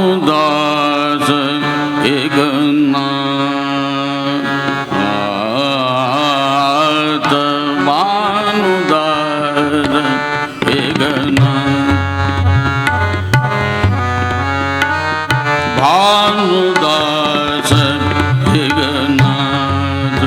भानुदास एकनाथ भानुदास एकनाथ भानुदास एकनाथ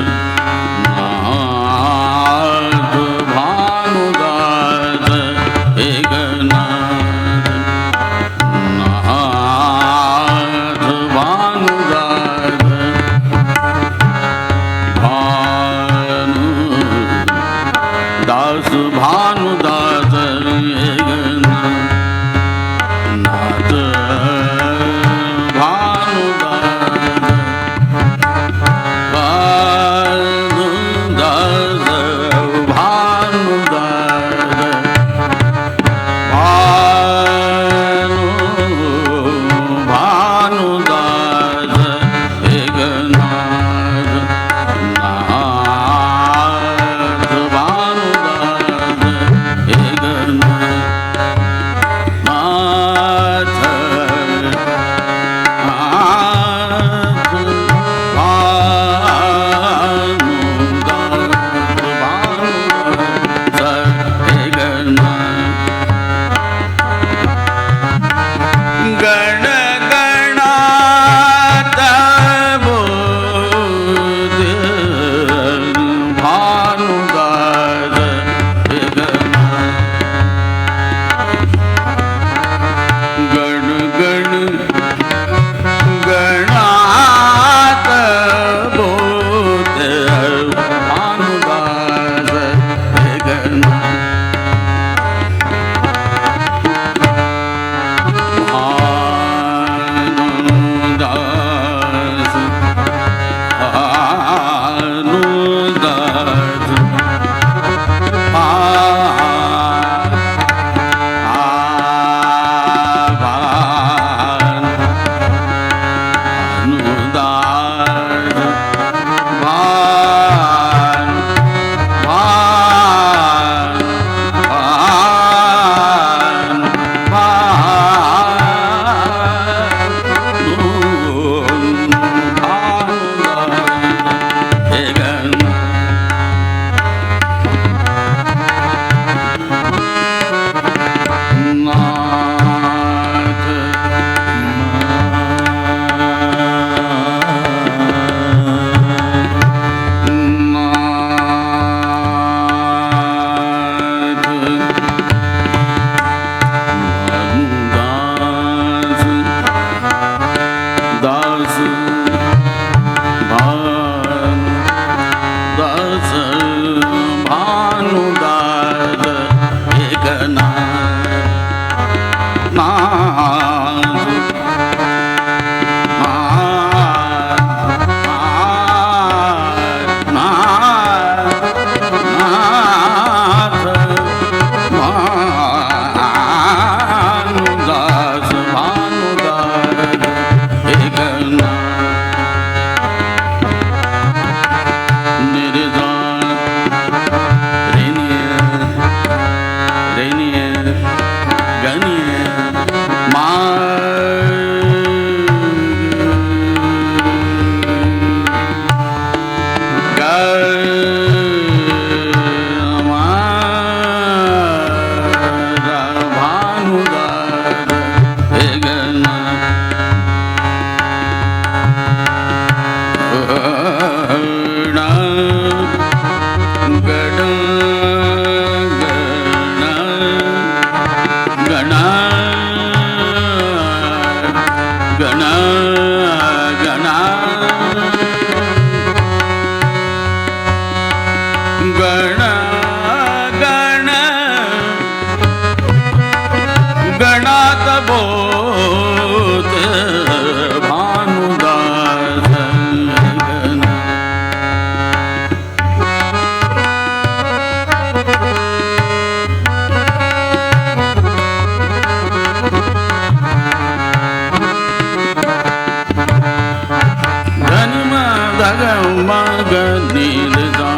ग नि रे सा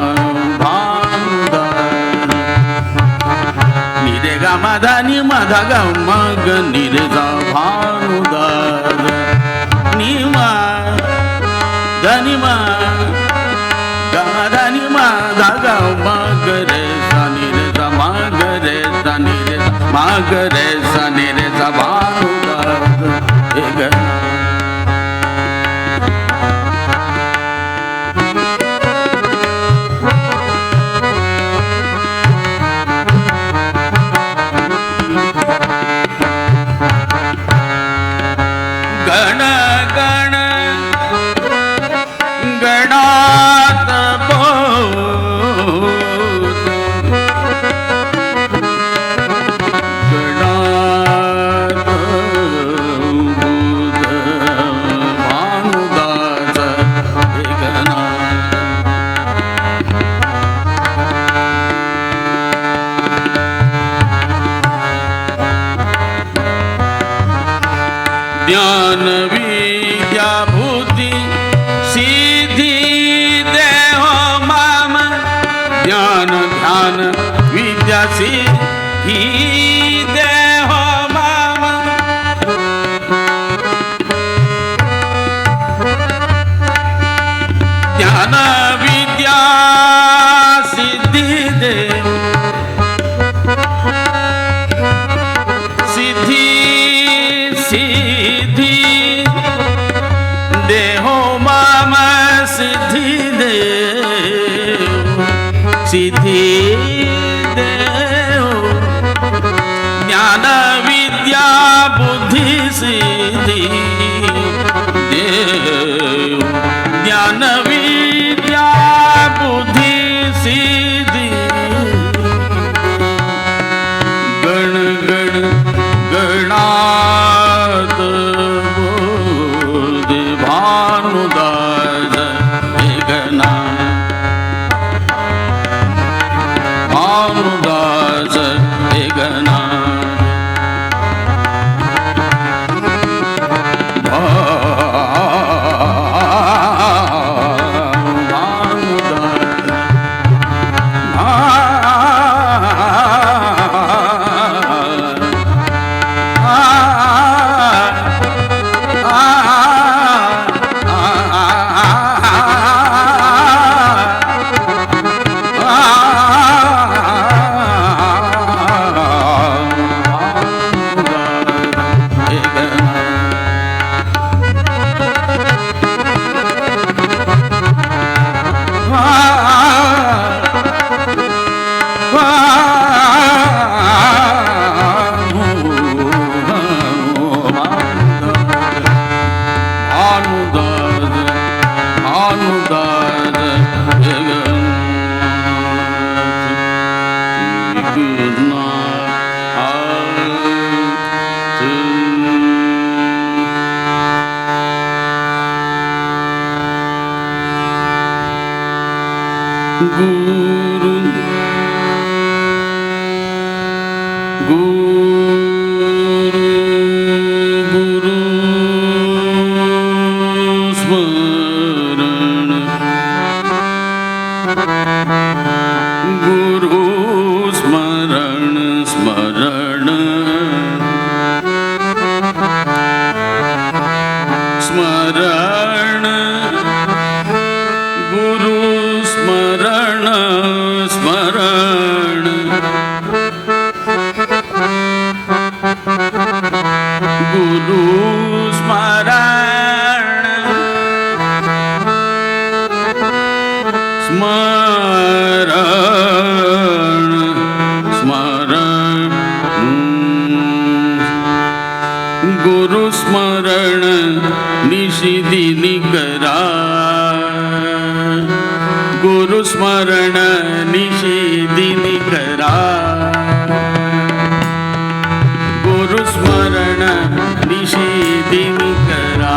भानुदास नि रे गा मा धा नि मा धा गा मा ग नि रे सा भानुदास नि मा धा नि मा गा मा धा नि मा धा गा मा ग रे सा नि रे सा मा ग रे सा नि रे सा मा ग रे सा नि रे सा भानुदास हे ग गण गण गणात बोध गणात बोध भानुदास हे गणा ज्ञान विद्या बुद्धि सिद्धि देहो माम ज्ञान ध्यान विद्या सिद्धि देहो माम ज्ञान विद्या सिद्धि देव सिद्धि सिद्धि देहो माम सिद्धि देव सिद्धि देहो ज्ञान विद्या बुद्धि सिद्धि देव ज्ञान विद्या बुद्धि सिद्धि गण गण गणात बोध भानुदास हे गणा भानुदास हे गणा गुरु गुरु गुरु स्मरण गुरु स्मरण स्मरण स्मरण गुरु स्मरण स्मरण गुरु स्मरण स्मरण स्मरण गुरु स्मरण निशिदिनी करा गुरु स्मरण निशिदिनी करा गुरु स्मरण निशिदिनी करा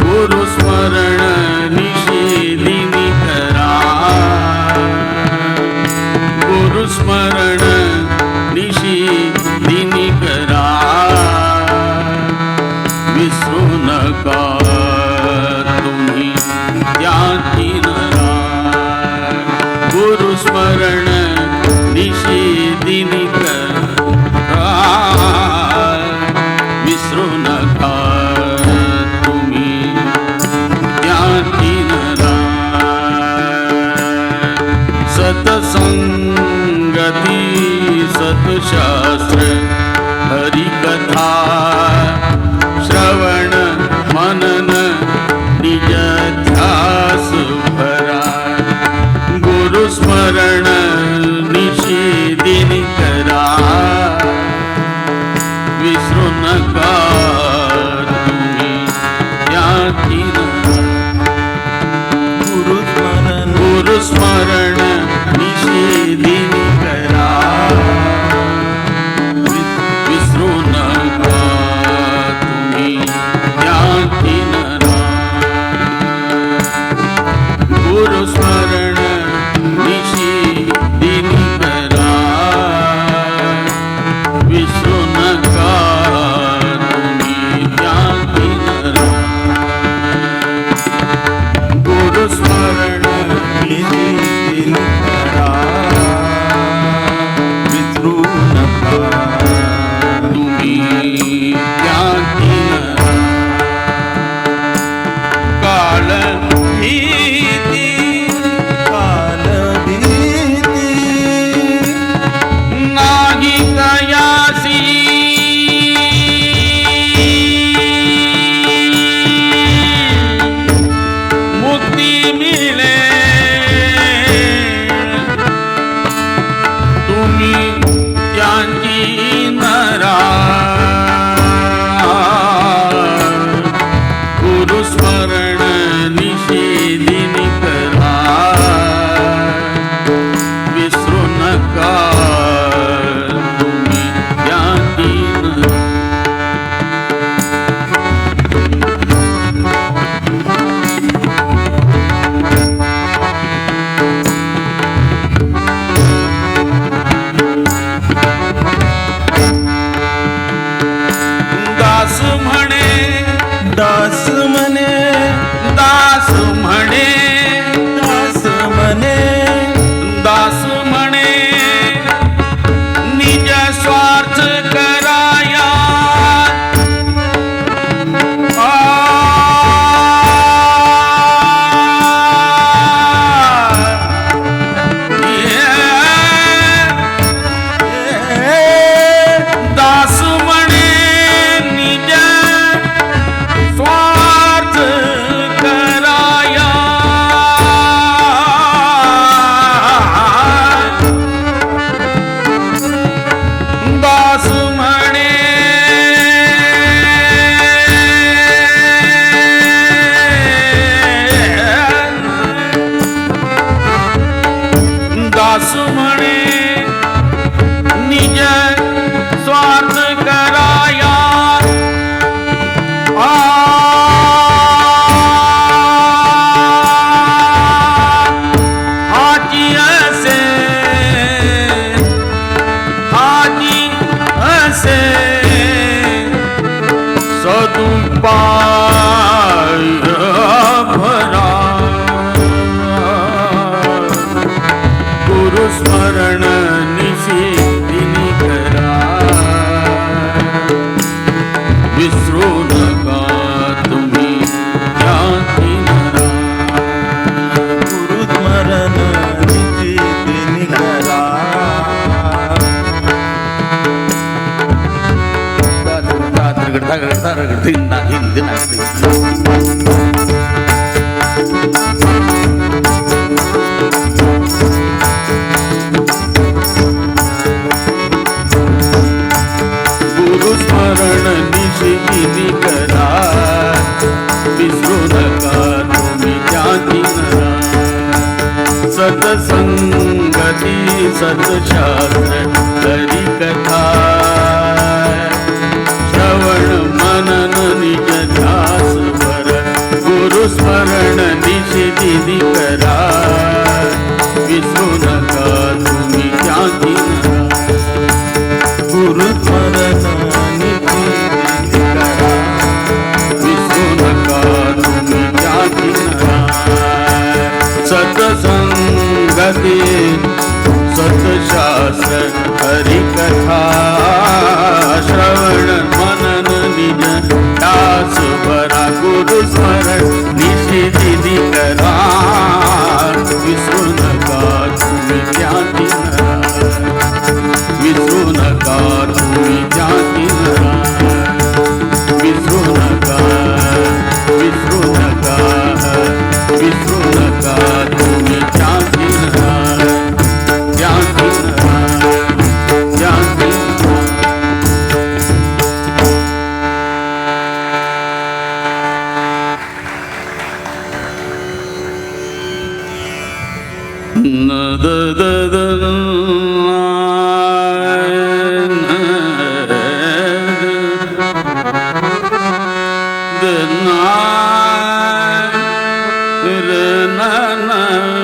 गुरु स्मरण निशिदिनी करा गुरु स्मरण निशिदिनी करा विसरू नका गुरुस्मरण निशी दिनी करा, विसरू नका तुम्ही त्यागी नरा. गुरुस्मरण निशी दिनी करा, विसरू नका तुम्ही त्यागी नरा. काल भीती नाही कयासी, मुक्ती मिळे तुम्ही त्यांची नरा. गुरुस्मरण निषेधिनी करा, विसरू नका तुम्ही त्यागी नरा. दास म्हणे, दास म्हणे, दास म्हणे, दास म्हणे, दास म्हणे, निज स्वार्थ कराया. दास म्हणे निज स्वार्थ कराया. दास म्हणे दास म्हणे निज स्वार्थ कराया. हाची असे, हाची असे सदुपाय भरा. गुरुस्मरण निषेधिनी करा, विसरू नका तुम्ही त्यागी नरा. गुरुस्मरण निशी दिनी करा. गुरुस्मरण निषेधिनी करा, विसरू नका तुम्ही त्यागी नरा. सत्संगती सत्शास्त्र हरिकथा, श्रवण मनन निज ध्यास भर. गुरुस्मरण निषेधिनी करा, विसरू नका तुम्ही त्यागी नरा. गुरुस्मरण निशी दिनी करा, विसरू नका तुम्ही त्यागी नरा. सत्संगती सत्शास्त्र हरिकथा, श्रवण मनन निज ध्यास भरा. गुरुस्मरण निषेधिनी करा, विसरू नका तुम्ही त्यागी नरा. विसरू नका तुम्ही त्यागी नरा. विसरू नका, विसरू नका, विसरू नका तुम्ही त्यागी नरा. त्यागी नरा, त्यागी नरा. न the the the na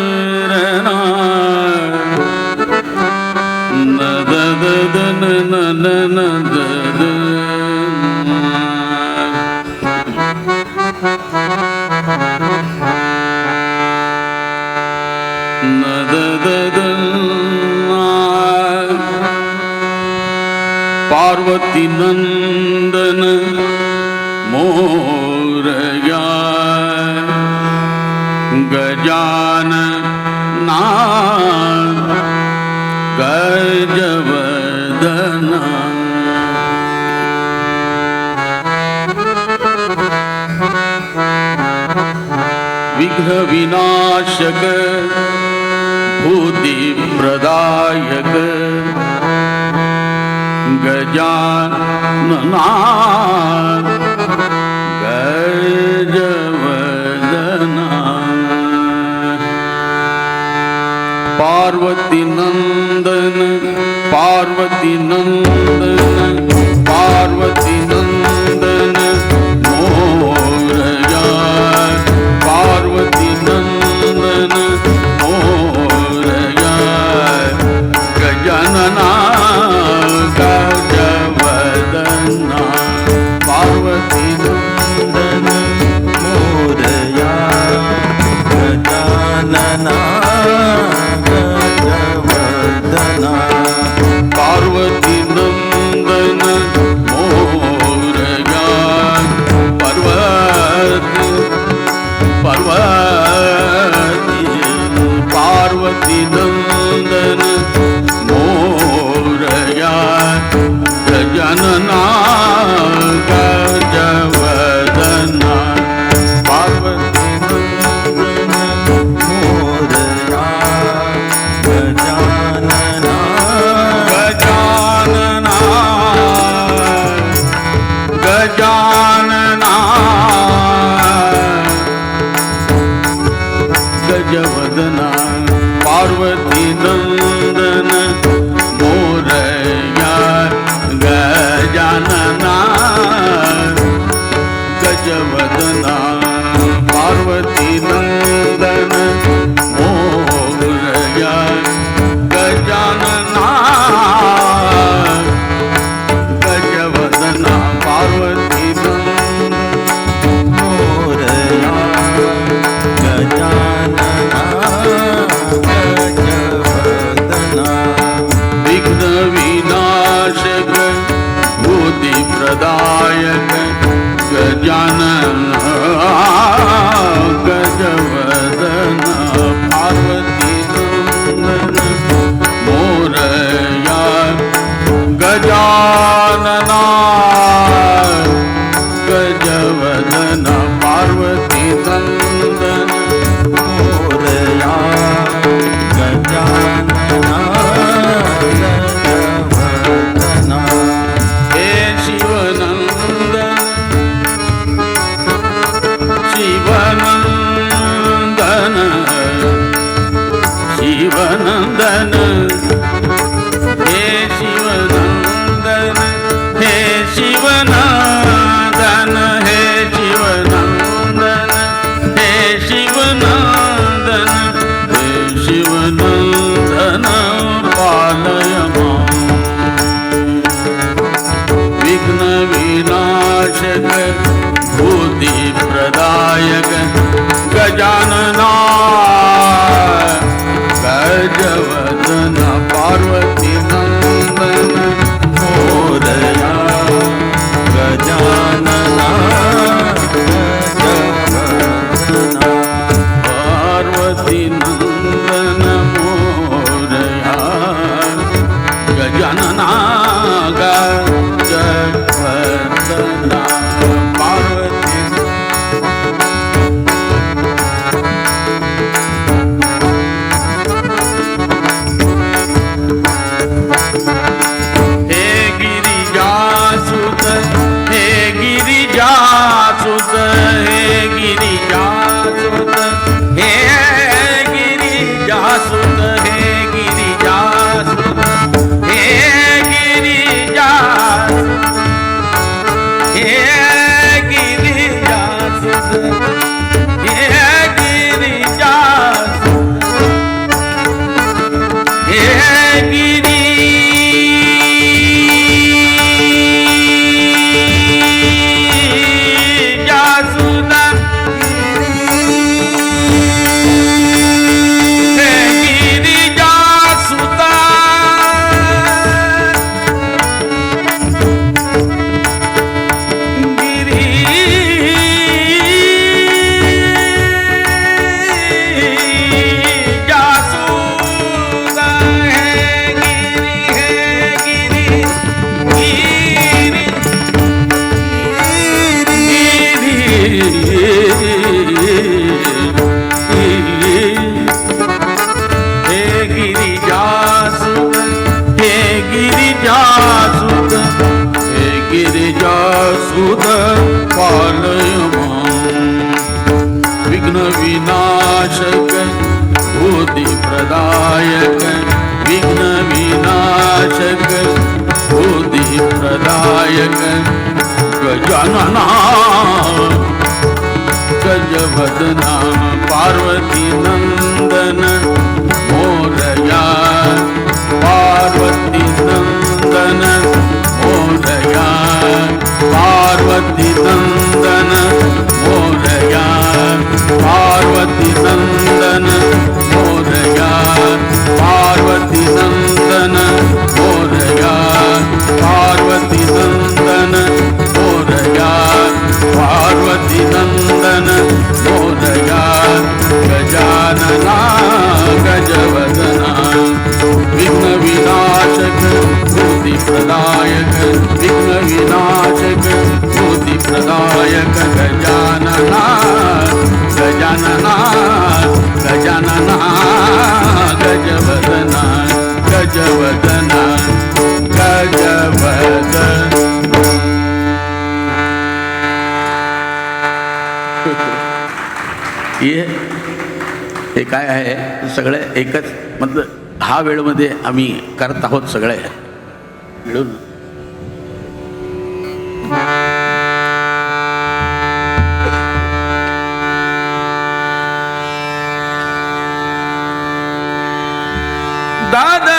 Parvati Nandan Morya Gajanana गजवदना विघ्न विनाशक भूति प्रदायक गजानना गजवदना पार्वती नंदन पार्वती नंदन पार्वती नंदन मोरया पार्वती नंदन मोरया गजानना गजवदना पार्वती नंदन मोरया गजानना गजवदना पार्वती नंदन मोरया पार्वती पार्वती नंदन मोरया गजानना गजवदना पार्वती मोरया गजानना गजानना गजानना गजवदना पार्वती नंदन मोरया गजानना गजवदना पार्वती नंदन मोरया गजानना गजवदना पार्वती मोरया गजानना गजवदना विघ्न विनाशक भूति प्रदायक गजानन गज विनाशक बुद्धी प्रदायक विघ्न विनाशक बुद्धी प्रदायक गजानना गजवदना पार्वती नंदन मोरया पार्वती नंदन मोरया पार्वती नंदन मोरया पार्वती नंदन मोरया पार्वती नंदन मोरया पार्वती नंदन मोरया पार्वती नंदन मोरया गजानना गजवदना विघ्न विनाशक बुद्धि प्रदायक विघ्न विनाशक बुद्धि प्रदायक गजानना गजानना गजानना गजवदना गजवदना गजवदना. हे काय आहे सगळे एकच मतलब हा वेळमध्ये आम्ही करत आहोत सगळे मिळून. दादा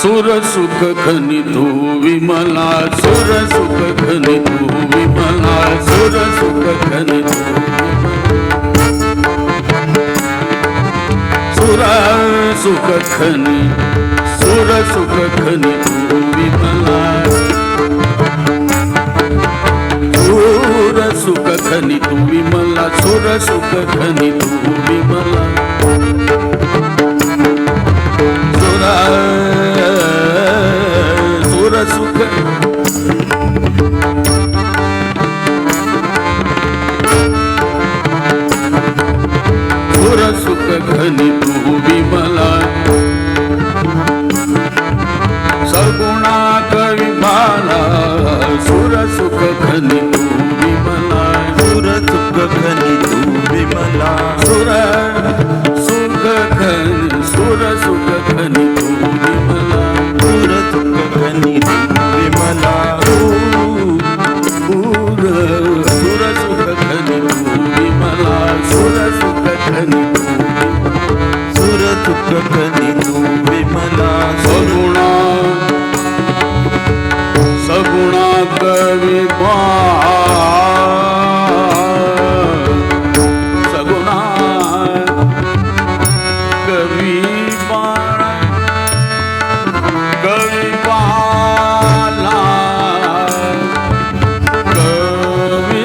सुर सुख खनि तू विमला सुर सुख खनि तू विमला सुर सुख खनि तू सुर सुख खनि तू विमला सुर सुख खनि तू विमला सुर सुख खनि तू विमला सुर सुख सुर सुख खनि तू विमला सगुणा कविमाला सुर सुख खनि तू विमला सुर सुख खनि तू विमला सुर सुख खनि सुर सुख खनि तू विमला सुर सुख खनि तू विमला सुर सुख खनि तू विमला सुर सुख खनि तू सुर सुख खनि तू विमला सगुणा सगुणा कवि सगुणा कवि कवि बाला कवि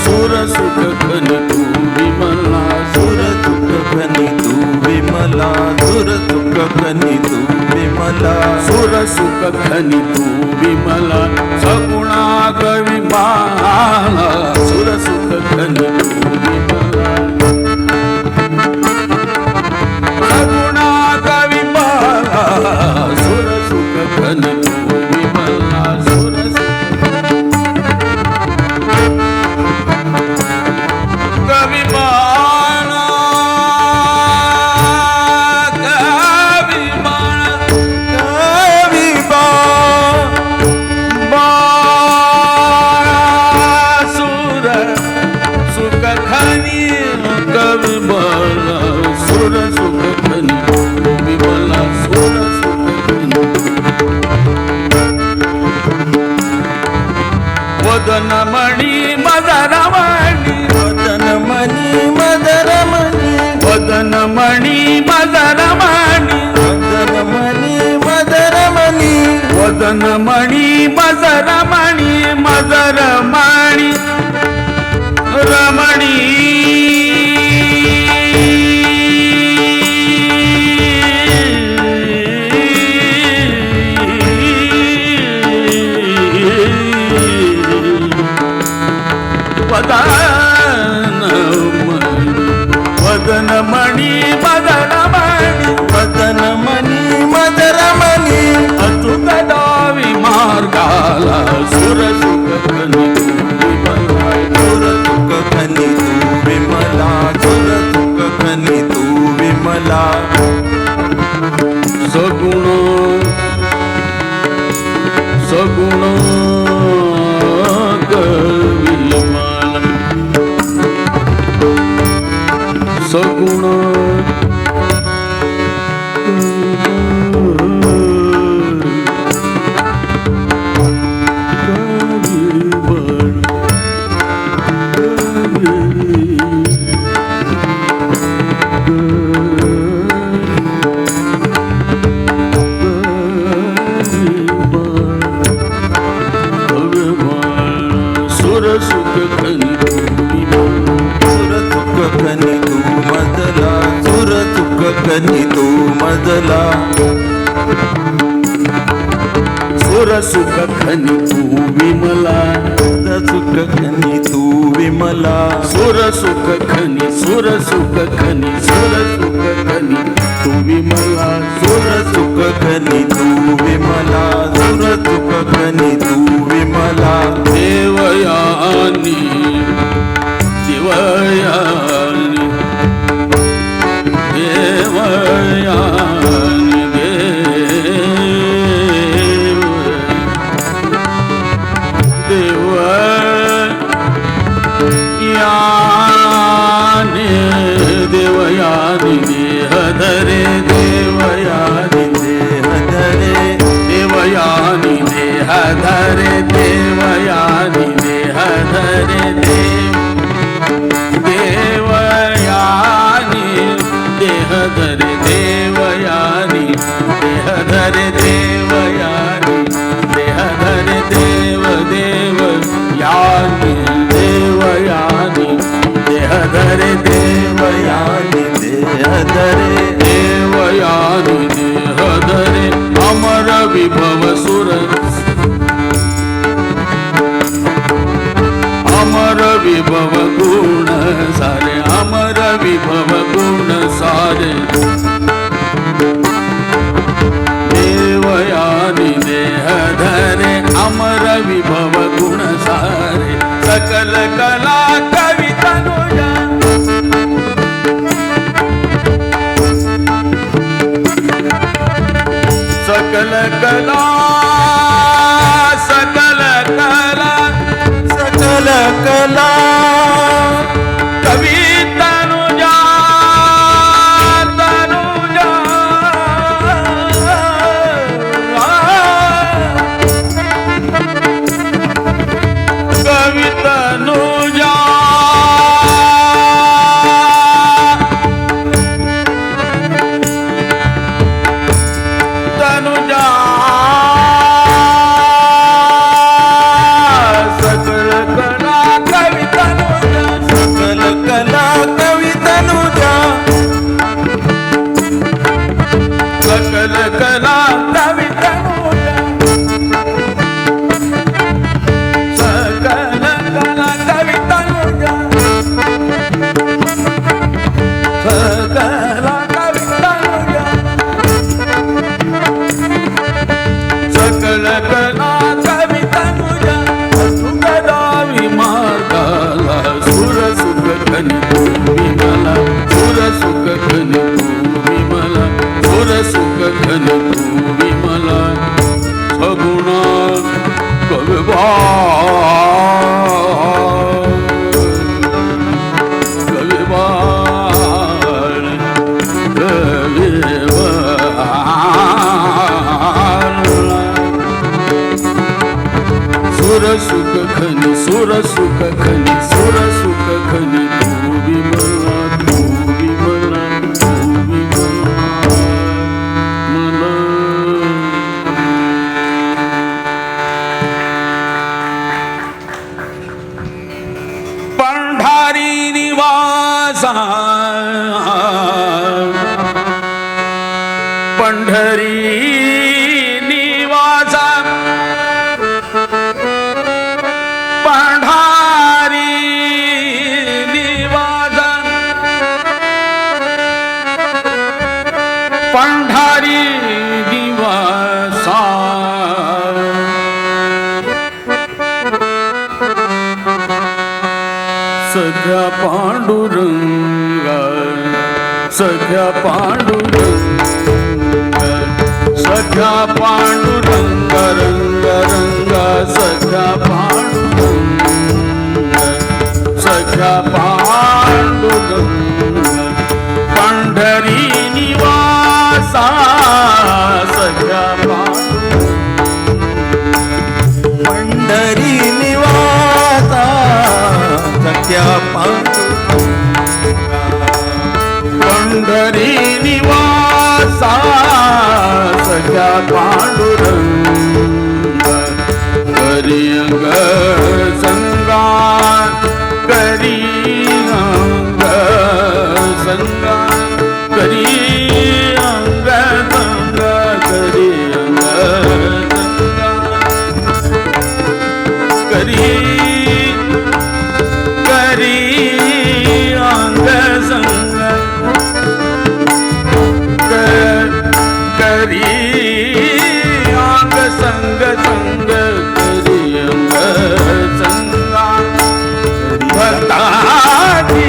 सुर सुख खनि तू विमला सुर सुख खनि तू विमला सुर सुख खनि तू विमला सुर सुख खनि तू विमला सगुणा कवि बाला सुर सुख खनि तू विमला सगुणा कवि बाला सुर सुख खनि तू विमला सुर कवी बाळा कवी बाळा सुर सुख खनी कवी बाळा सुर सुख खनी विमला सुर सुख खनी वदनमणी मदरमणी वदनमणी मदरमणी वदनमणी मदरमणी वदनमणी मदरमणी वदनमणी मदरमणी मदरमणी रमणी वदनमणी मदरमणी वदनमणी मदरमणी अचूक डावी मार्गाला सुर सुख खनी विमला सुर सुख खनी तू विमला सुर सुख खनी तू विमला सगुण सगुण विमला सगुण सुर सुख खनी सुर सुख खनी तू मजला सुर सुख खनी तू मजला सुर सुख खनी तू विमला सुर सुख खनी तू विमला सुर सुख खनी सुर सुख खनी सुर सुख खनी तू विमला सुर सुख खनी तू विमला सुर सुख खनी तू विमला देवयानी देवयानी देवयानी देवयानी देवयानी देह धरे देवयानी देह धरे देवयानी देह धरे देवयानी देह धरे देवयानी देह धरे देवयानी देह धरे देवयानी देह धरे देव देव यानी देवयानी देह धरे देवयानी देह धरे देवयानी देह धरे अमर विभव सुर अमर विभव गुण सारे अमर विभव गुण सारे देवयानी देह धरे अमर विभव गुण सारे सकल कला कवितनुजा सकल कला सकल कला सकल कला कवी तनुजा तनुजा कवी तनुजा तनुजा सुख खनी सुर सुख खनी सुर सुख खनी तू विमला तू विमला तू विमला मला पंढारी निवासा पंढरी निवासा पंढारी निवासा पंढारी निवासा सख्या पांडुरंगा सख्या पांडुरंग सख्या पांडुरंग रंग रंग सख्या पांडुरंग सख्या पांडुरंग पंढरी निवासा सख्या पंढरी निवासा सख्या पंढरी निवासा सख्या पांडुरंग करी अंग संगा करी अंग संगा करी अंग संगा करी अंग संगा करी करी अंग संग करी अंग संग संग करी अंग संगा भक्ताची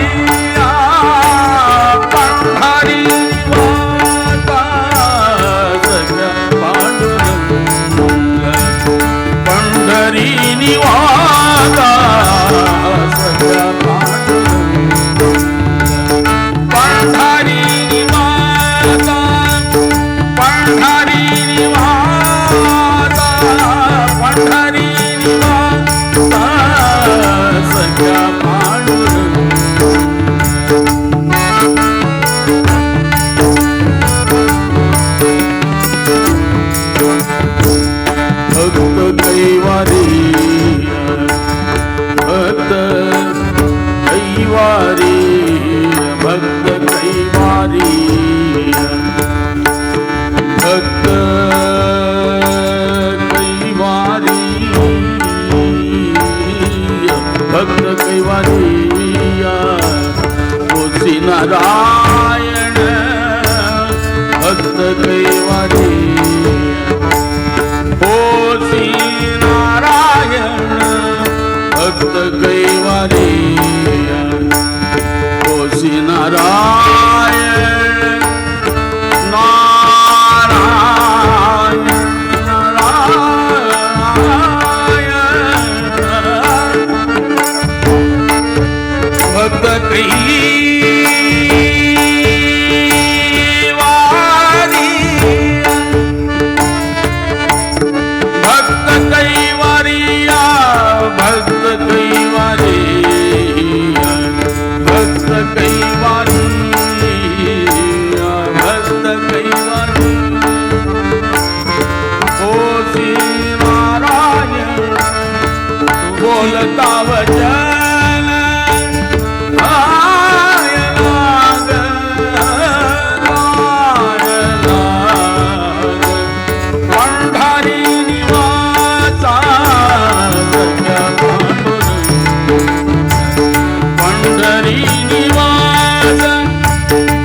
पंढरी वाता सख्या पांडुरंग पंढरी निवासा सख्या पांडुरंग पंढरी निवासा पंढरी निवासा पंढरी निवासा सख्या पांडुरंग भक्त कैवारी भक्त कैवारी भक्त कैवारी भक्त कैवारी भक्त कैवारी तुळसी नारायण भक्त कैवारी तुळसी नारायण भक्त कैवारी तुळसी नारायण नारायण नारायण भक्त कैवारी भक्त कैवारिया भक्त कैवारी भक्त कैवारी भक्त कैवारी तुळसी नारायण बोलता वचन पंढरी निवासा सख्या पांडुरंग पंढरी निवासा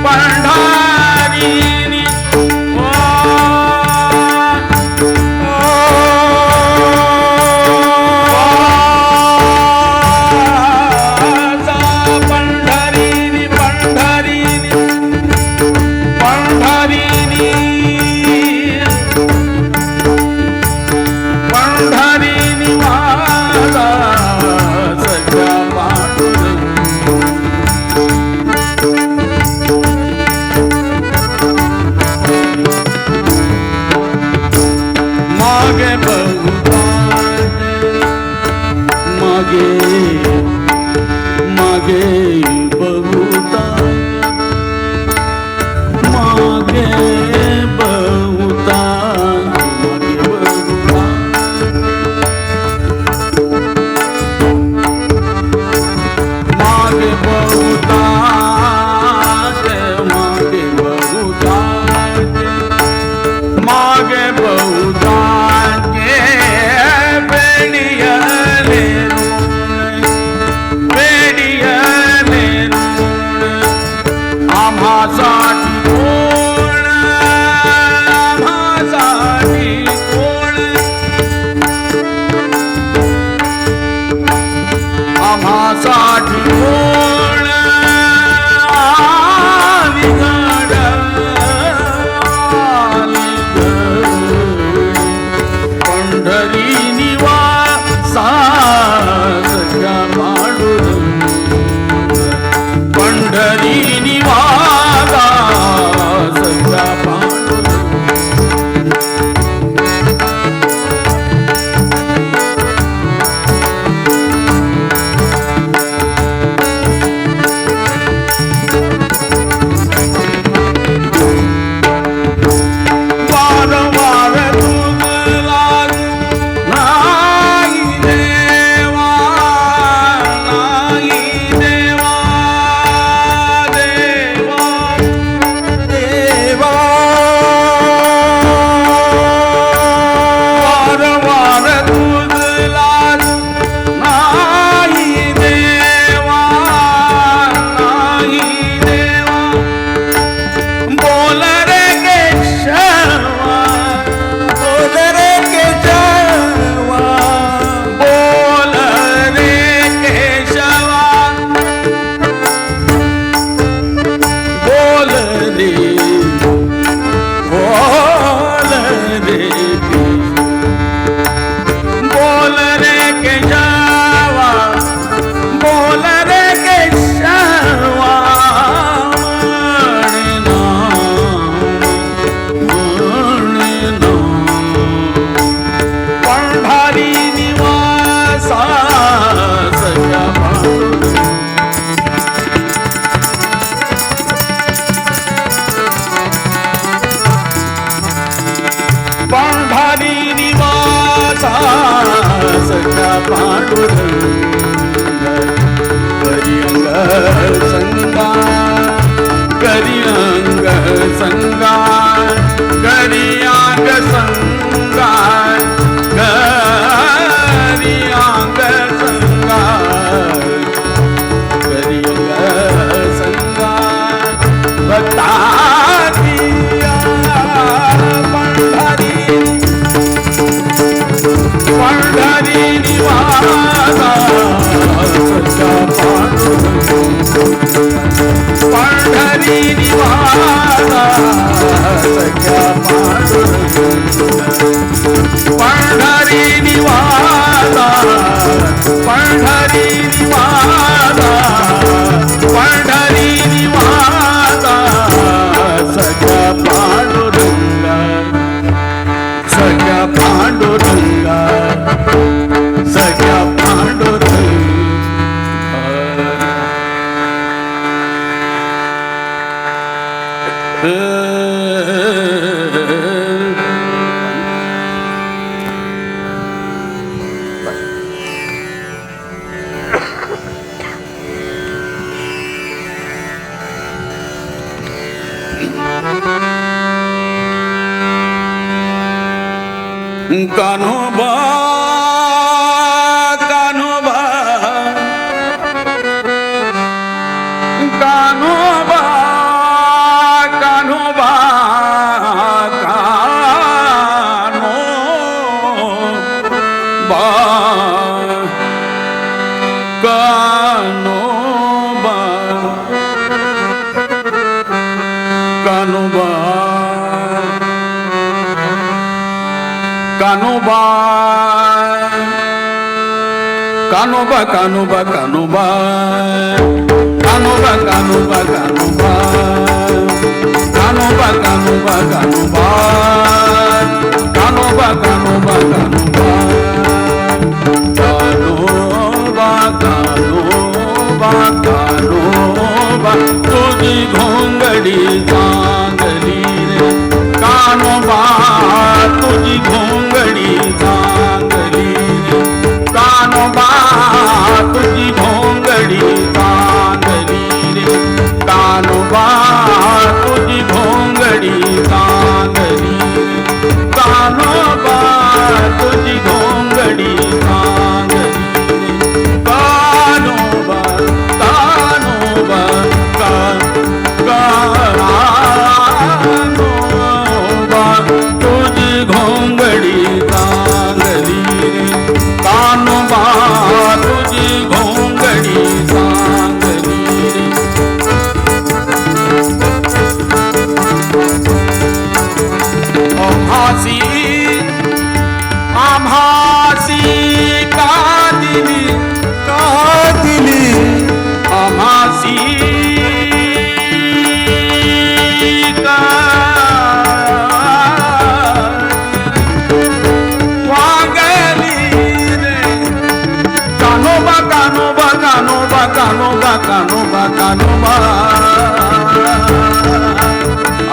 पंढरी निवासा मागे बहुतांश मागे मागे बहुतांश मागे बहुतांश मागे बहुतांश मागे बहुतांश मागे बहुतांश बेडियाले बेडियाले आम्हासाठी कोण आम्हासाठी कोण आम्हासाठी कोण अलीगड पंढरी निवासा सख्या पांडुरंग पंढरी निवासा सख्या पांडुरंग वारंवार तुझला नाही देवा नाही देवा देवा देवा वारंवार तुझला नाही देवा नाही देवा बोल रे केशवा बोल रे केशवा बोल रे केशवा बोल रे बोल रे बोल रे केशवा बोल रे केशवा पंढरी निवासा सख्या पांडुरंग पंढरी निवासा सख्या पांडुरंग करिअंग संगा करिअंग संगा करिअंग संगा करिअंग संगा करिअंग संगा बता दिया पंढरी पंढरी निवासा सख्या पांडुरंग पंढरी निवासा सख्या पांडुरंग पंढरी निवासा पंढरी निवासा पंढरी निवासा सख्या पांडुरंग सख्या पांडुरंग सख्या पांडुरंग कान्होबा कान्होबा कान्होबा कान्होबा कान्होबा कान्होबा कान्होबा कान्होबा कान्होबा कान्होबा कान्होबा कान्होबा कान्होबा कान्होबा कान्होबा कान्होबा कान्होबा कान्होबा कानोबा कानोबा तुझी घोंगडी चांगली रे कानोबा तुझी घोंगडी चांगली रे कानोबा तुझी घोंगडी चांगली रे कानोबा तुझी घोंगडी चांगली रे कानोबा तुझी घोंगडी चांगली रे कानोबा कानोबा कानोबा तुझी घोंगडी चांगली रे कानोबा तुझी घोंगडी चांगली रे आम्हासी का दिली आम्हासी का वागली रे कानोबा कानोबा कानोबा कानोबा कानोबा कानोबा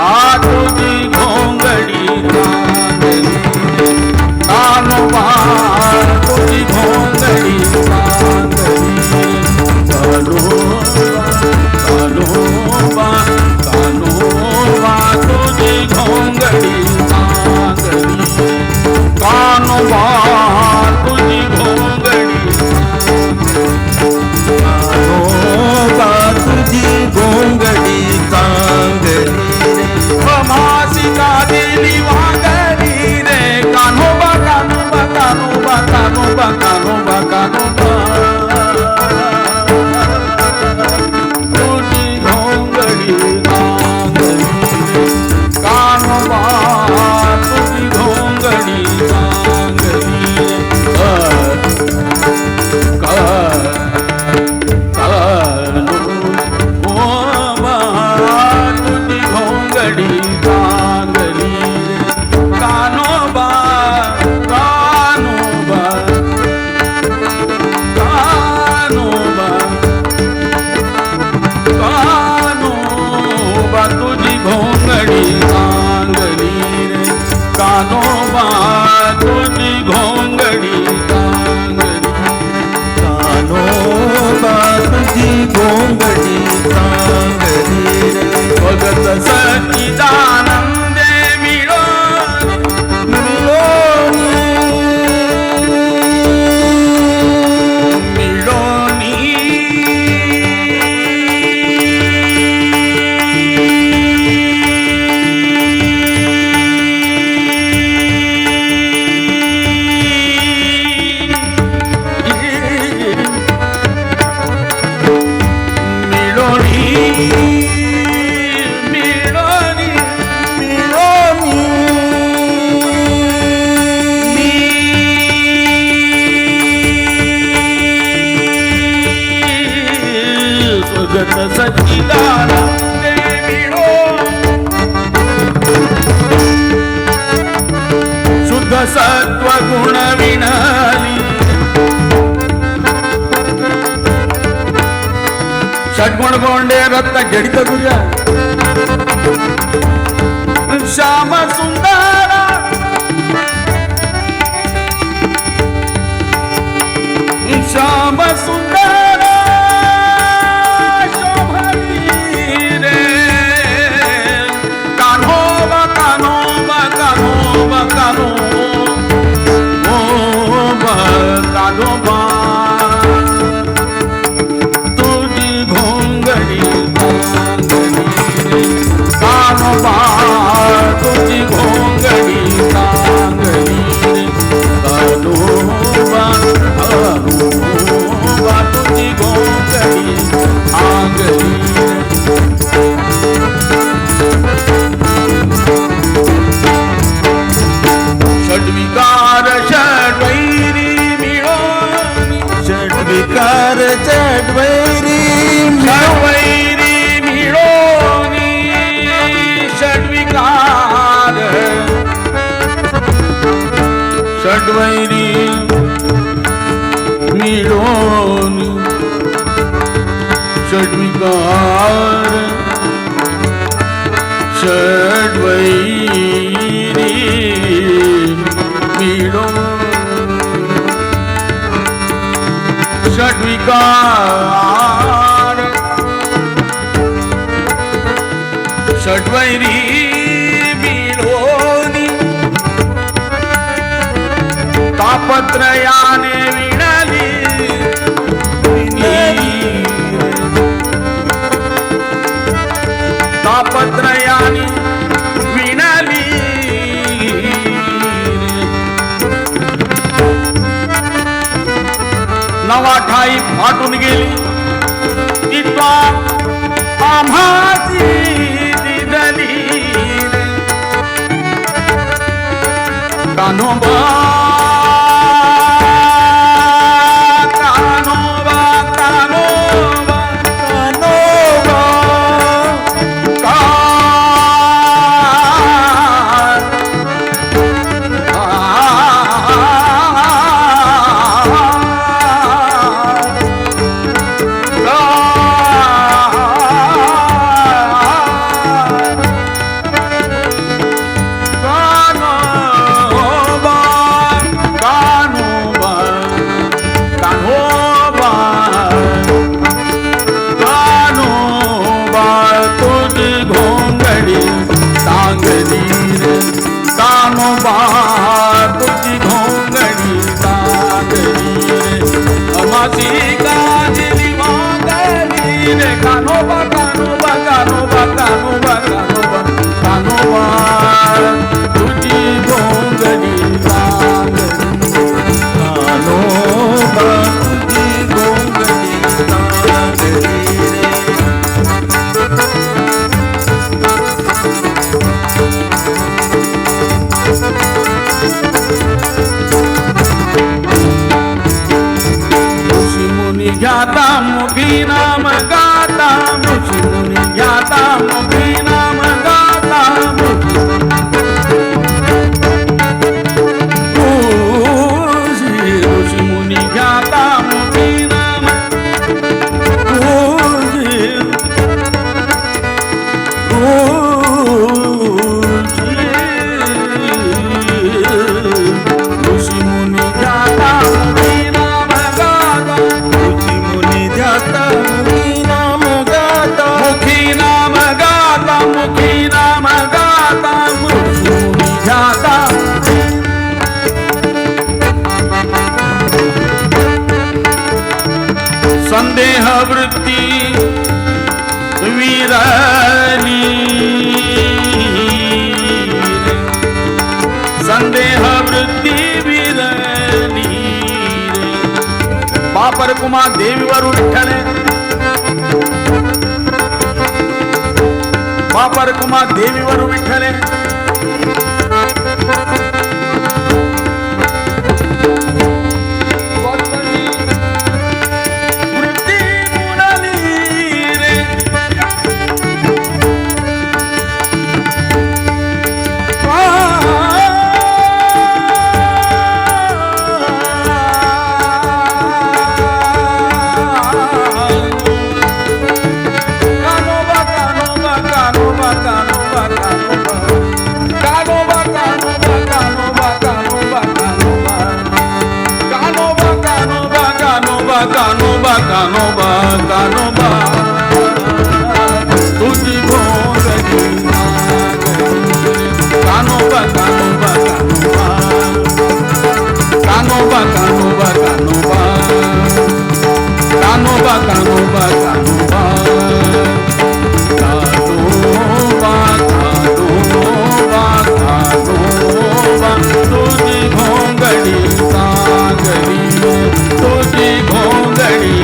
आ तुझी घोंगडी चांगली रे कानोबा तुझी घोंगडी चांगली रे कानोबा कानोबा तुझी घोंगडी चांगली रे कानोबा तुझी घोंगडी कानोबा तुझी घोंगडी चांगली रे आम्हासी का दिली वागली रे कानोबा कानोबा कानोबा कानोबा कानोबा कानोबा तुझी घोंगडी चांगली रे कानोबा तुझी घोंगडी चांगली रे कानोबा तुझी घोंगडी चांगली रे कानोबा कानोबा कानोबा कानोबा तुझी घोंगडी चांगली रे कानोबा तुझी घोंगडी चांगली कानोबा तुझी घोंगडी चांगली रे भगत सच्चिदानंदे मिळोनी स्वगत सच्चिदानंदे मिळो शुद्ध सत्व गुण विणाली षड्गुण गोंडे रत्न जडित तुझ्या श्याम सुंदर श्याम सुंदर शोभली रे कान्होबा कान्होबा कान्होबा कान्होबा कान्होबा तुझी घोंगडी चांगली रे कान्होबा तुझी घोंगडी चांगली रे कान्होबा कान्होबा तुझी घोंगडी चांगली रे षड्विकार षड्वैरी मिळोनी षड्विकार षड्वैरी षड्वैरी मिळोनी षड्विकार षड्वैरी मिळून षड्विकार षड्वैरी मिळून षड्विकार षड्वैरी मिळून तापत्रयाने विणली तापत्रयाने विणली नवा ठाई फाटून गेली तिथवा आम्हाची दिदली कान्होबा ज्ञाता मुखी नाम गाता मुखी मुनि ज्ञाता मुखी नाम गाता ऋषि मुनि ज्ञाता मुखी नाम ऋषि मुनि ज्ञाता संदेह वृत्ती वीरनी संदेह वृत्ती वीरनी बापर कुमा देवीवर विठ्ठले बापर कुमा देवीवर विठ्ठले कानोबा कानोबा तुझी भोंगली कानोबा कानोबा कानोबा कानोबा कानोबा कानोबा कानोबा कानोबा कानोबा कानोबा कानोबा तुझी भोंगली सागरी तुझी भोंगली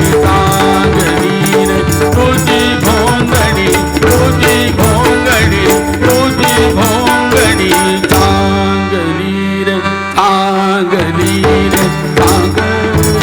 तुझी भोंगडी तुझी भोंगडी तुझी भोंगडी चांगली रे चांगली रे चांगली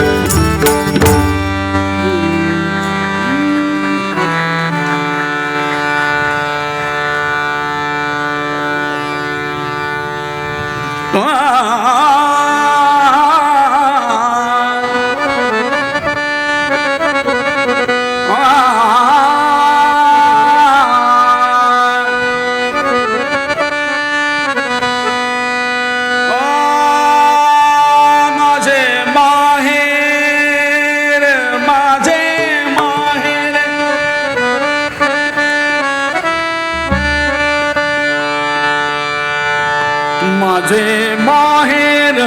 माझे माहेर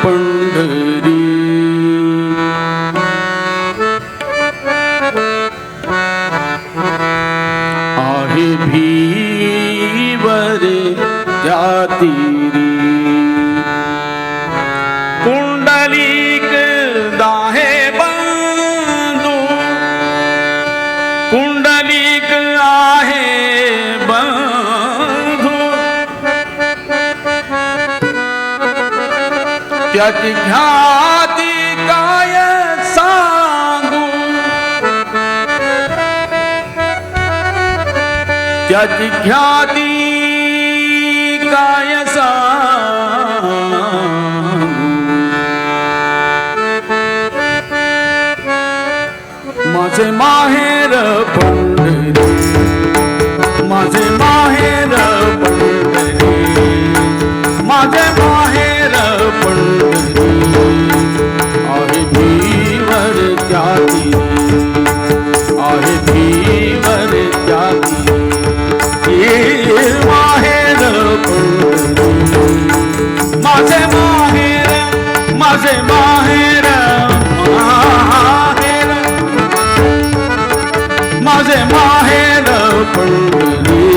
पंढरी. आहे भीवरे त्या तीरी कुंडलिक दाहे बंधू कुंडलिक आहे बंधू त्याची ख्याती काय सांगू त्याची ख्याती काय सांगू माझे माहेर पंढरी माझे माहेर पंढरी माझे माहेर पंढरी आहे भीवर त्या तीरी आहे भीवर त्या तीरी माहेर पंढरी माझे माहेर माझे माहेर माझे माहेर पंढरी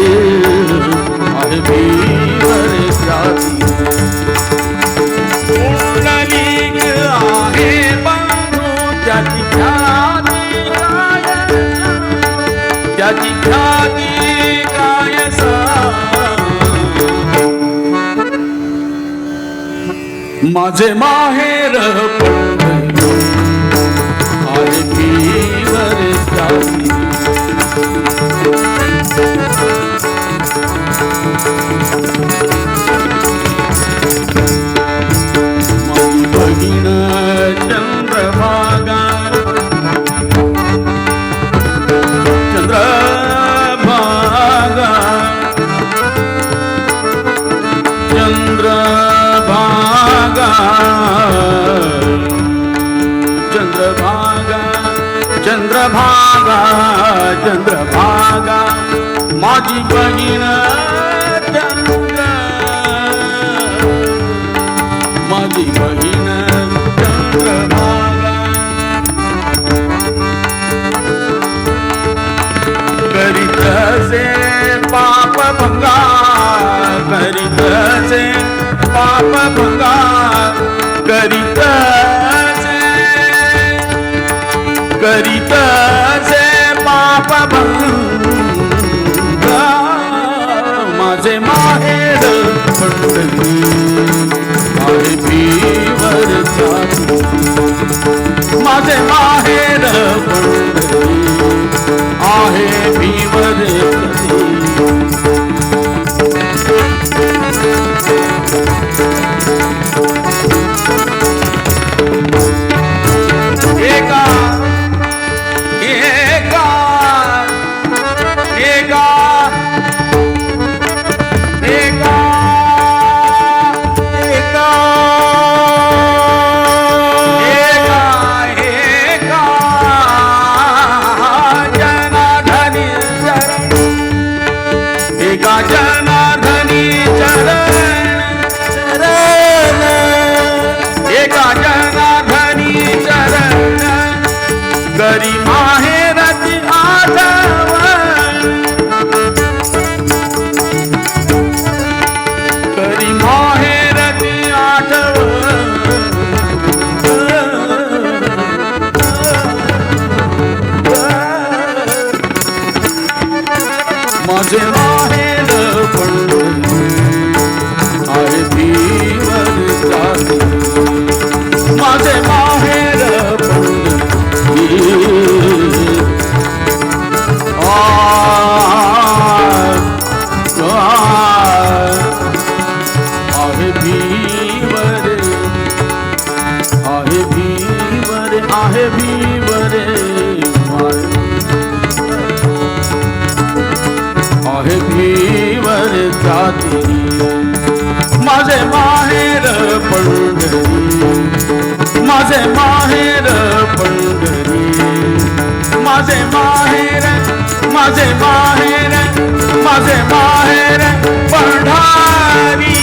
आहे भीवर त्या तीरी कुंडलिक आहे बंधू त्याची ख्याती काय त्याची ख्याती काय माझे माहेर पंढरी आहे भीवर त्या तीरी बहीण चंद्रभागा चंद्रभागा चंद्रभागा चंद्रभागा चंद्रभागा चंद्रभागा माझी बहीण चंद्र माझी बहीण चंद्रभागा करीत असे पाप भंगा करीत असे पाप भंगा करीत असे पाप भंगा माझे माहेर पंढरी आहे भीवर त्या तीरी माझे माहेर पंढरी आहे भीवर एका एका एका एका जनार्दनी चरण एका जनार्दनी चरण करी माहेरची आठवण करी माहेरची आठवण माझे माहेर पंढरी आहे भीवर त्या तीरी माझे माहेर पंढरी आहे भीवर आहे भीवर आहे भीवर आहे भीवर त्या तीरी माझे माहेर पंढरी माझे माहेर पंढरी माझे माहेर माझे माहेर माझे माहेर पंढरी.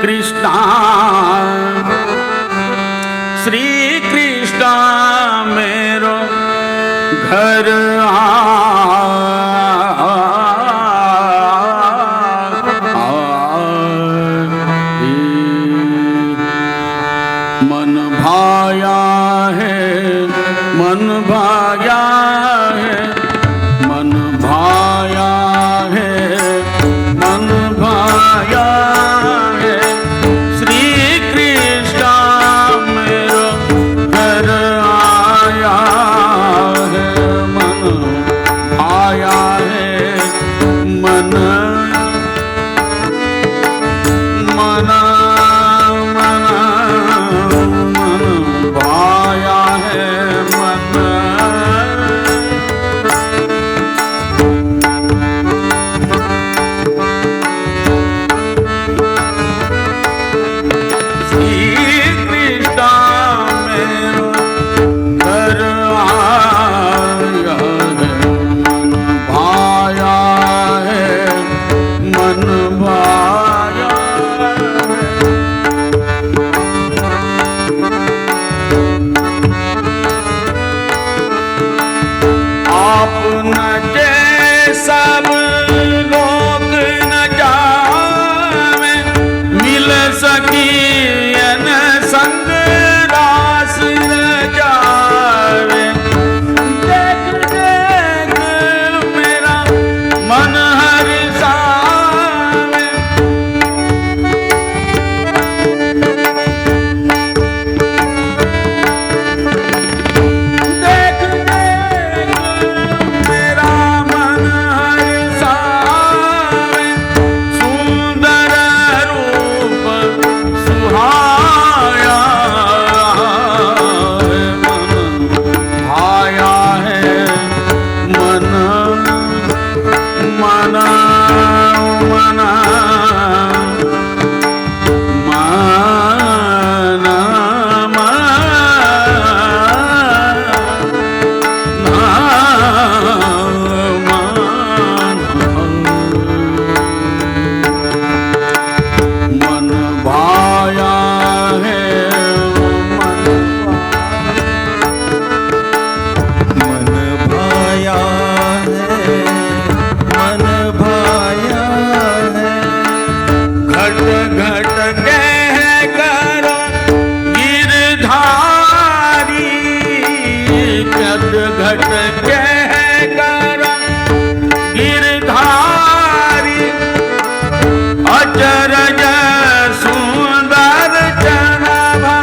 कृष्णा श्री कृष्णा मेरो घर मन भाया है मन भाया है मन भाया है मन भाया है श्री कृष्ण मेरो घर आया है मन भाया है मन मन मन मन भाया है मन सब लोग न जावे मिल सकी न संग दास न जावे देख देख मेरा मन हर्षावे देख देख मेरा घट कह कर गिरधारी अचरज सुंदर चनभा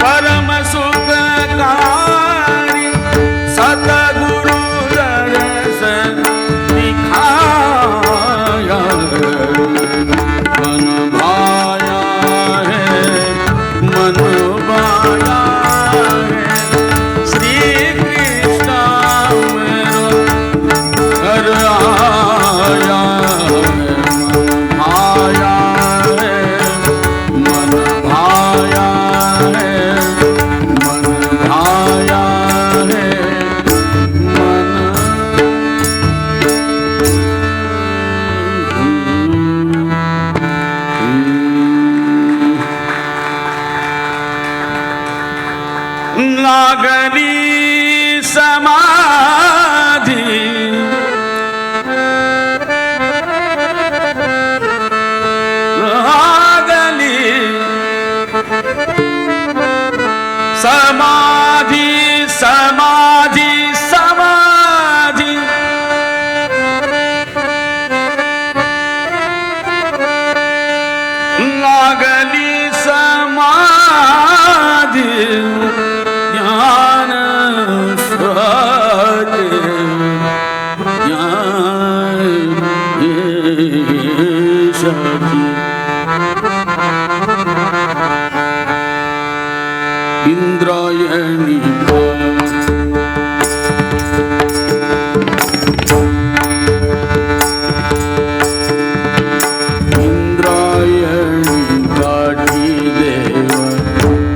परम सुखकारी सतगुरु मन भाया है मन भाया है श्री कृष्ण मेरो घर आया है मन भाया है मन भाया है मन लागली समाधि लागली समाधि समाधि समाधि लागली समाधि ज्ञान सत्य ज्ञान सत्य इंद्रायणी इंद्रायणी काठी देव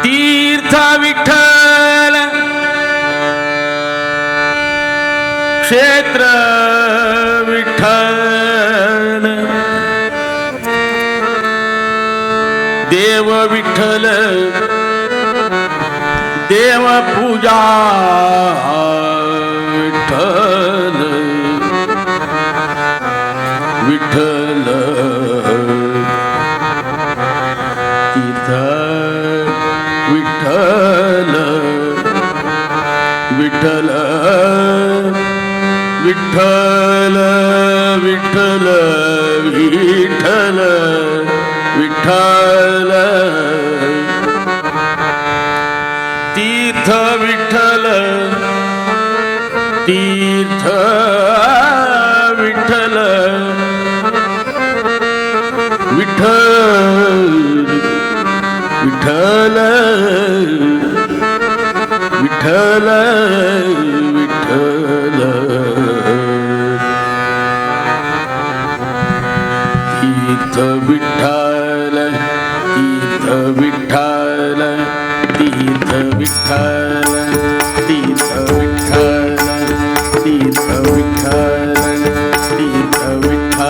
तीर्थ विठ्ठल क्षेत्र विठ्ठल देव विठ्ठल देव पूजा विठ्ठल विठ्ठल तीर्थ विठ्ठल विठ्ठल विठ्ठल विठ्ठल विठ्ठल विठ्ठल तीर्थ विठ्ठल तीर्थ विठ्ठल विठ्ठल विठ्ठल विठ्ठल विठ्ठल तीर्थ विठ्ठल तीर्थ विठ्ठल तीर्थ विठ्ठल तीर्थ विठ्ठल तीर्थ विठ्ठल तीर्थ विठ्ठल तीर्थ विठ्ठल तीर्थ विठ्ठल तीर्थ विठ्ठल तीर्थ विठ्ठल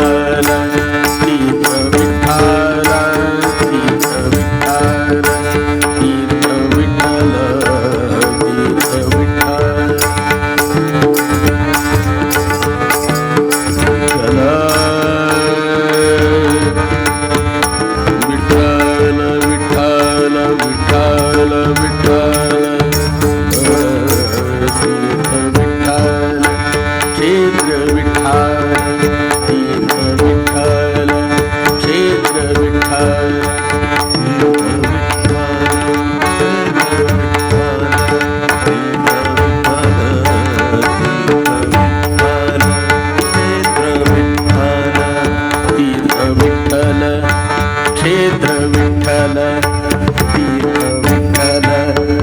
विठ्ठल विठ्ठल विठ्ठल विठ्ठल क्षेत्र विठ्ठल तीर्थ विठ्ठल क्षेत्र विठ्ठल तीर्थ विठ्ठल क्षेत्र विठ्ठल तीर्थ विठ्ठल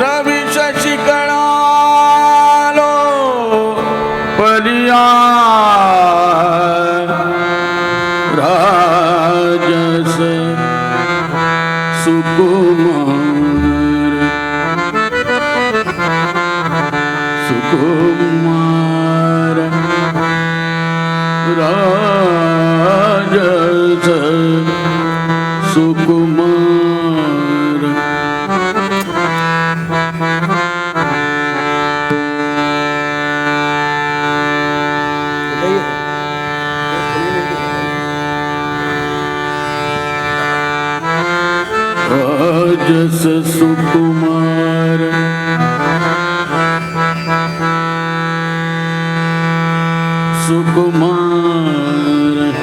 रवी शशी कळालो पलिया राजस सुकुमार सुकुमार राजस सुकुमार राजस सुकुमार सुकुमार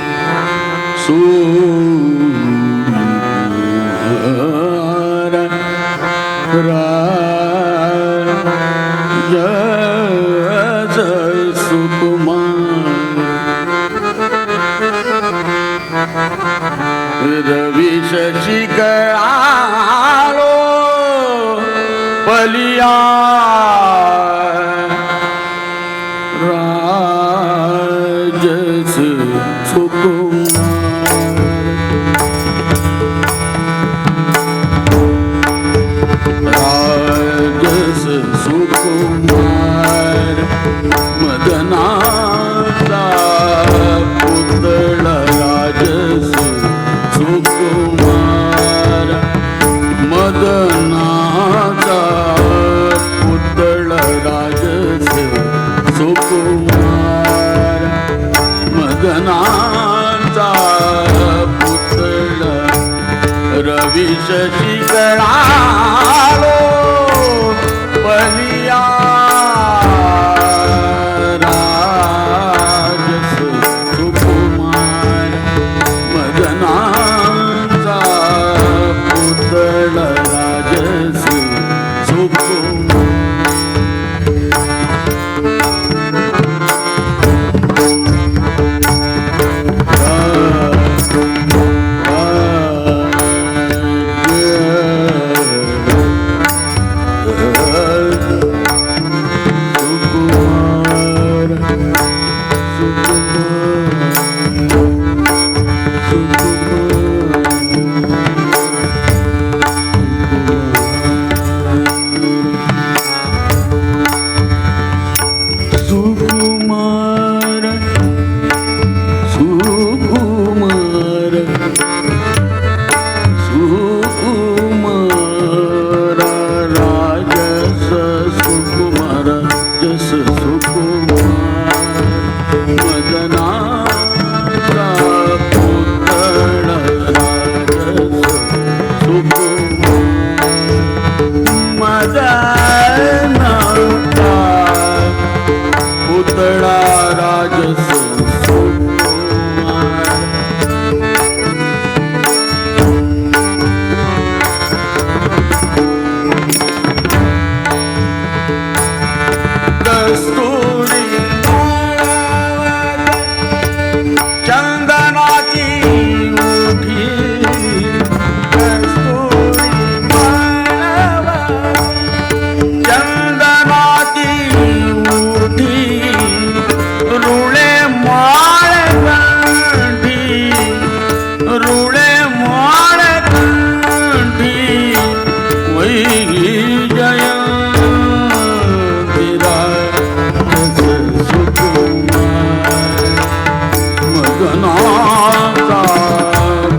सुकुमार राजस सुकुमार रवी शशी कळालो पलिया राजस सुकुमार राजस सुकुमार मदनाचा पुतळा राजस सुकुमार मदनाचा पुतळा राजस सुकुमार मदनाचा पुतळा रवी शशी कळालो पलिया राजस सुकुमार मदनाचा पुतळा राजस सुकुमार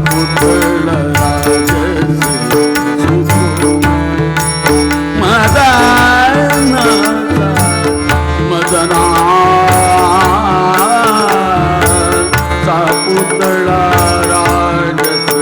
पुतळा राजसे सुकुमार मदनाचा पुतळा राजसे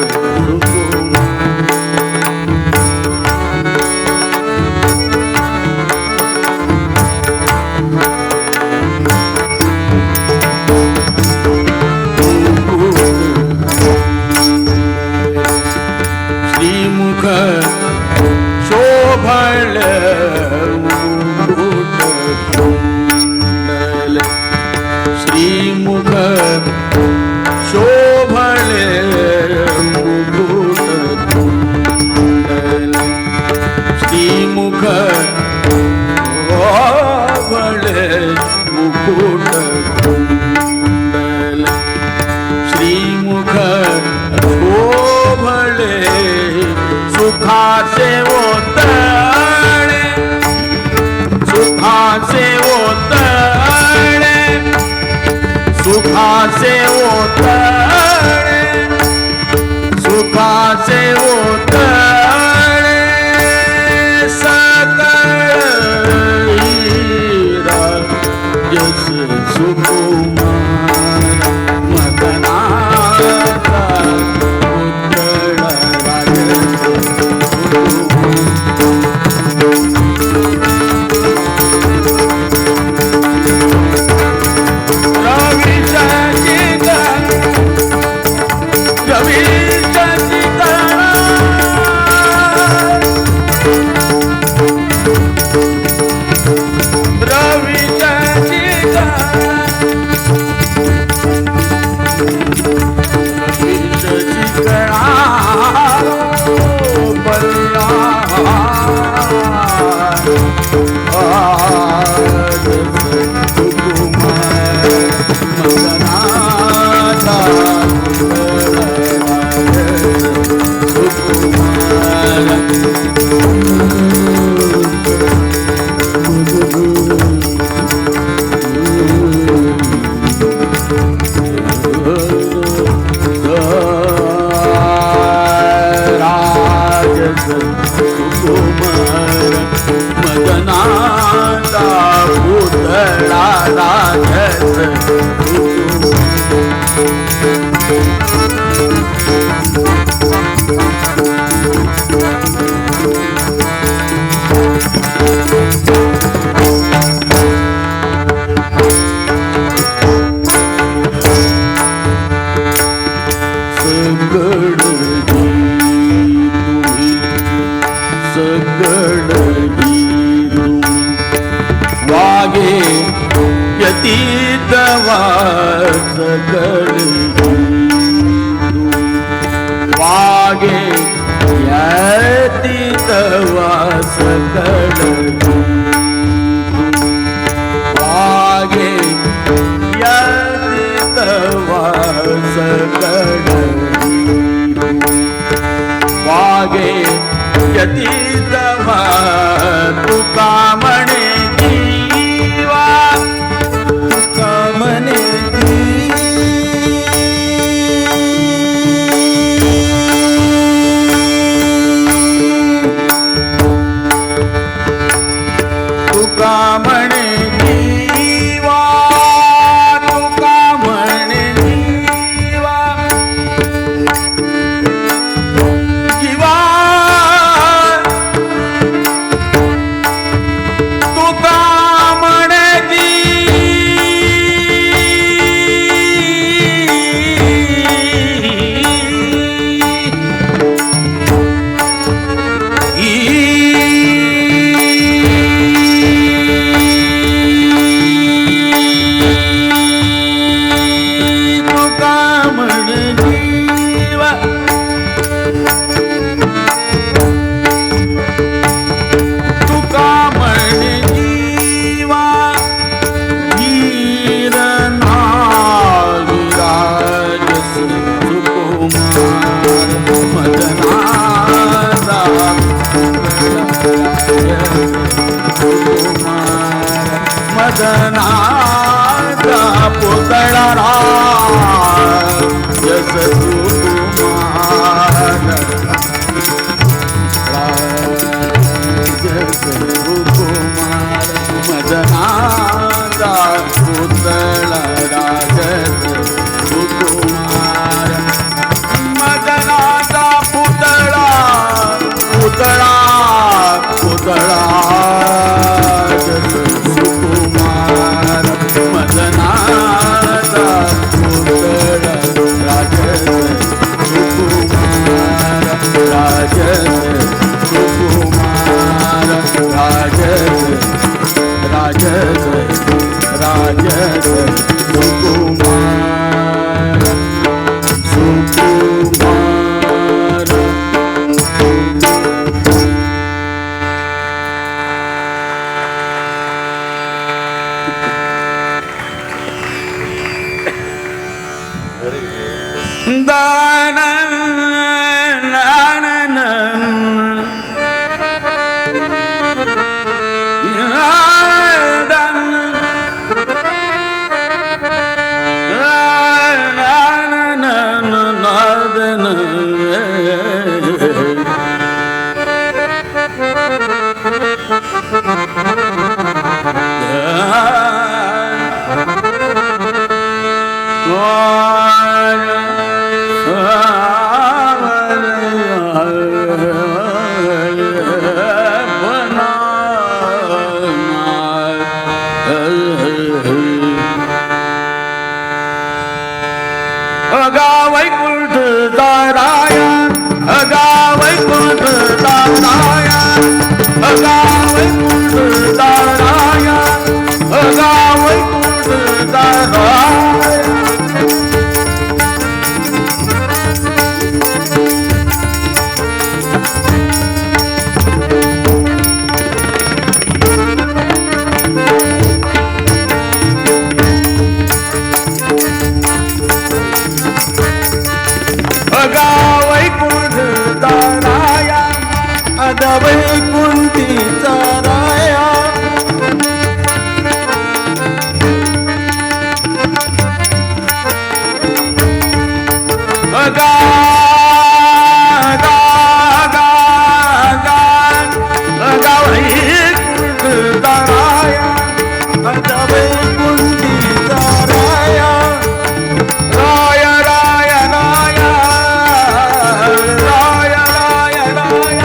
श्रीमुख शोभळ मुकुट कुंडल श्रीमुख शोभळ मुकुट कुंडल श्रीमुख शोभळ मुकुट कुंडल श्रीमुख शोभळे सुखाचे ओतळे सुखाचे ओतळे सुखाचे ओतळे सुखाचे ओतळे सकळ राजस सुकुमार मदनाचा पुतळा राजसे सुकुमार मदनाचा पुतळा राजसे वागे यतीत वास वागे यतीत वास वागे यतीत वास वागे यतीत तुका म्हणे जीवा तुका म्हणे तुका म्हणे जीवा तुका म्हणे जीवा जीवा मदनाचा पुतळा राजसे सुकुमार राजस सुकुमार मदनाचा पुतळा राजस सुकुमार मदनाचा पुतळा पुतळा पुतळा राजस सुकुमार मदनाचा पुतळा राजस सुकुमार राजस सुकुमार राजस राजस राजस सुकुमार सुकुमार दान अगा वैकुंठ ताराया अगा वैकुंठ ताराया अगा वैकुंठ ताराया अगा वैकुंठ ताराया अगा वैकुंठ ताराया अगा वैकुंठी ताराया अगा अगा वैकुंठ ताराया अगा वैकुंठी ताराया राय राय राय राय राय राय राय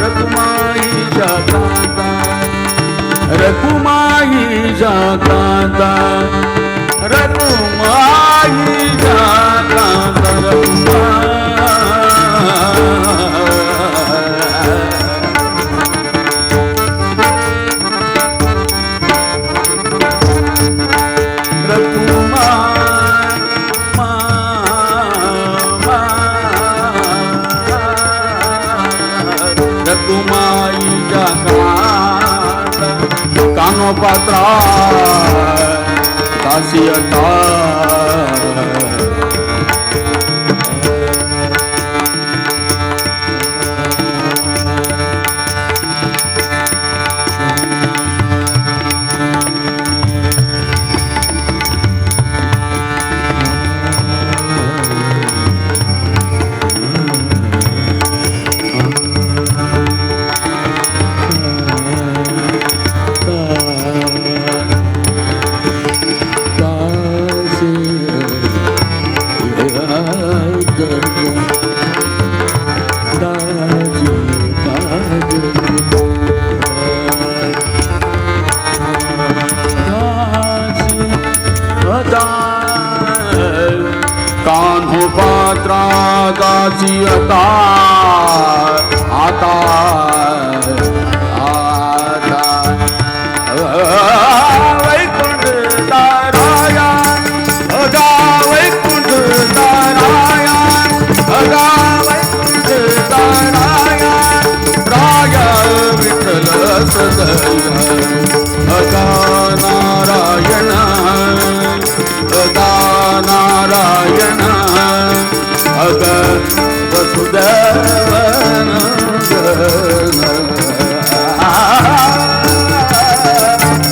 रकुमाई जाकांता रकुमाई जाकांता रकुमाई जाकांता कानो पात्रा दासियता कान्हो पात्रा दासियता आता आता वैकुंठ ताराया अगा वैकुंठ ताराया अगा वैकुंठ ताराया राया विठ्ठल सदया अगा नारायण अगा नारायण अग वसुदेवन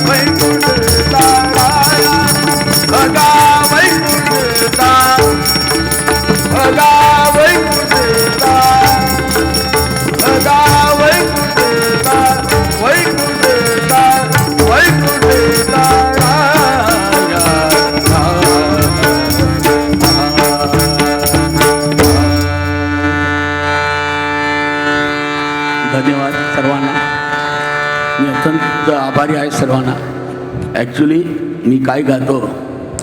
वैकुंठ ताराया अगा वैकुंठ अगा वैकुंठ अगा वैकुंठ वैकुंठ वैकुंठ धन्यवाद सर्वांना. मी अत्यंत आभारी आहे सर्वांना. ॲक्च्युली मी काय गातो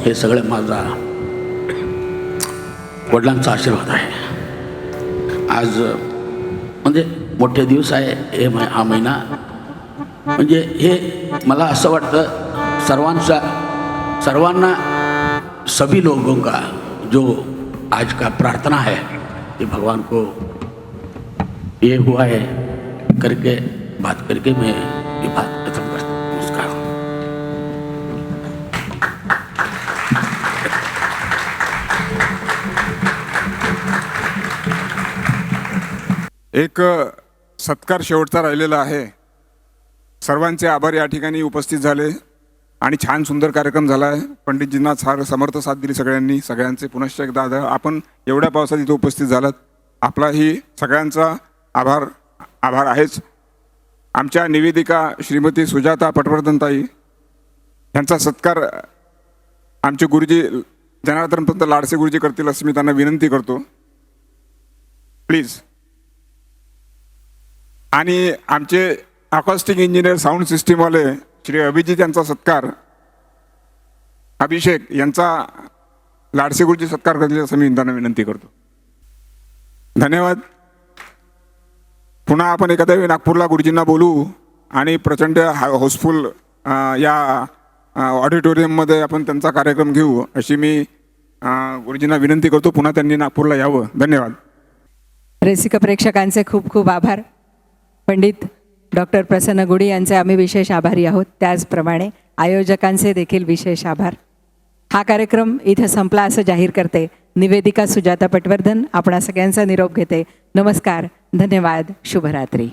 हे सगळं माझा वडिलांचा आशीर्वाद आहे. आज म्हणजे मोठे दिवस आहे हे हा महिना. म्हणजे हे मला असं वाटतं सर्वांना सभी लोगों का जो आज का प्रार्थना है कि भगवान को ये हुआ है करके बात करके मैं ये बात खत्म करता हूँ. नमस्कार. एक सत्कार शेवटचा राहिलेला आहे. सर्वांचे आभार या ठिकाणी उपस्थित झाले आणि छान सुंदर कार्यक्रम झाला आहे. पंडितजींना फार समर्थ साथ दिली सगळ्यांनी. सगळ्यांचे पुनश्च एकदा आपण एवढ्या पावसात इथे उपस्थित झालात. आपलाही सगळ्यांचा आभार आहेच. आमच्या निवेदिका श्रीमती सुजाता पटवर्धनताई यांचा सत्कार आमचे गुरुजी जनार्दनपंत लाडसे गुरुजी करतील असं मी त्यांना विनंती करतो प्लीज. आणि आमचे अकॉस्टिक इंजिनियर साऊंड सिस्टीमवाले श्री अभिजित यांचा सत्कार अभिषेक यांचा लाडसे गुरुजी सत्कार करतील असं मी त्यांना विनंती करतो. धन्यवाद. पुन्हा आपण एखाद्या वेळी नागपूरला गुरुजींना बोलू आणि प्रचंड हाऊसफुल या ऑडिटोरियममध्ये आपण त्यांचा कार्यक्रम घेऊ अशी मी गुरुजींना विनंती करतो. पुन्हा त्यांनी नागपूरला यावं. धन्यवाद. रसिक प्रेक्षकांचे खूप खूप आभार. पंडित डॉक्टर प्रसन्न गुडी यांचे आम्ही विशेष आभारी आहोत. त्याचप्रमाणे आयोजकांचे देखील विशेष आभार. हा कार्यक्रम इथं संपला असं जाहीर करते. निवेदिका सुजाता पटवर्धन आपणा सगळ्यांचा निरोप घेते. नमस्कार. धन्यवाद. शुभरात्री.